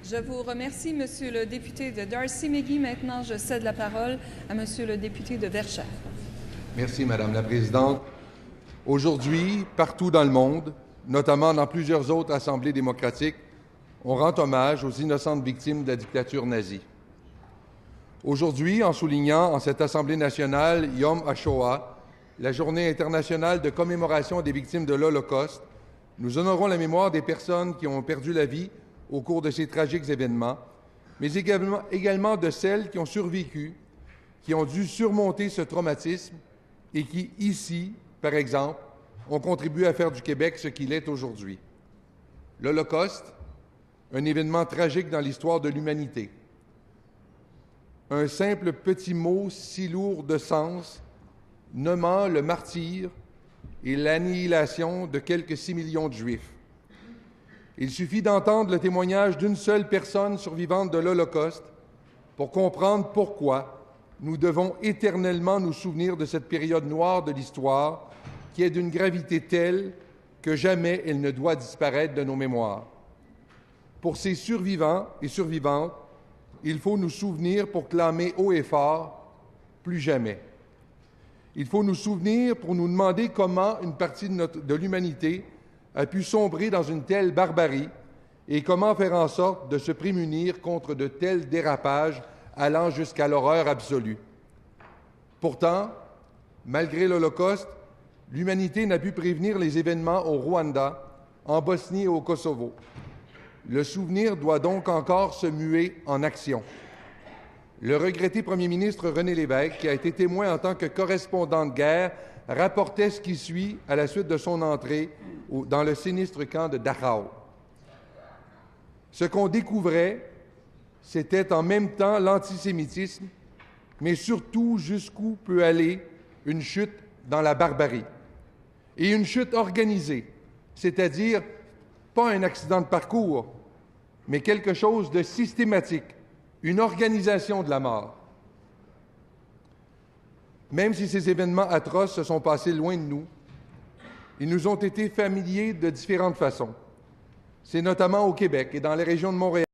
Je vous remercie, Monsieur le député de Darcy-McGee. Maintenant, je cède la parole à Monsieur le député de Verchères. Merci, Madame la Présidente. Aujourd'hui, partout dans le monde, notamment dans plusieurs autres assemblées démocratiques, on rend hommage aux innocentes victimes de la dictature nazie. Aujourd'hui, en soulignant en cette Assemblée nationale Yom HaShoah, la journée internationale de commémoration des victimes de l'Holocauste, nous honorons la mémoire des personnes qui ont perdu la vie au cours de ces tragiques événements, mais également de celles qui ont survécu, qui ont dû surmonter ce traumatisme et qui, ici, par exemple, ont contribué à faire du Québec ce qu'il est aujourd'hui. L'Holocauste, un événement tragique dans l'histoire de l'humanité. Un simple petit mot si lourd de sens, nommant le martyre et l'annihilation de quelques 6 millions de Juifs. Il suffit d'entendre le témoignage d'une seule personne survivante de l'Holocauste pour comprendre pourquoi nous devons éternellement nous souvenir de cette période noire de l'histoire qui est d'une gravité telle que jamais elle ne doit disparaître de nos mémoires. Pour ces survivants et survivantes, il faut nous souvenir pour clamer haut et fort « plus jamais ». Il faut nous souvenir pour nous demander comment une partie de l'humanité a pu sombrer dans une telle barbarie et comment faire en sorte de se prémunir contre de tels dérapages allant jusqu'à l'horreur absolue. Pourtant, malgré l'Holocauste, l'humanité n'a pu prévenir les événements au Rwanda, en Bosnie et au Kosovo. Le souvenir doit donc encore se muer en action. Le regretté premier ministre René Lévesque, qui a été témoin en tant que correspondant de guerre, rapportait ce qui suit à la suite de son entrée dans le sinistre camp de Dachau. Ce qu'on découvrait, c'était en même temps l'antisémitisme, mais surtout jusqu'où peut aller une chute dans la barbarie. Et une chute organisée, c'est-à-dire pas un accident de parcours, mais quelque chose de systématique, une organisation de la mort. Même si ces événements atroces se sont passés loin de nous, ils nous ont été familiers de différentes façons. C'est notamment au Québec et dans les régions de Montréal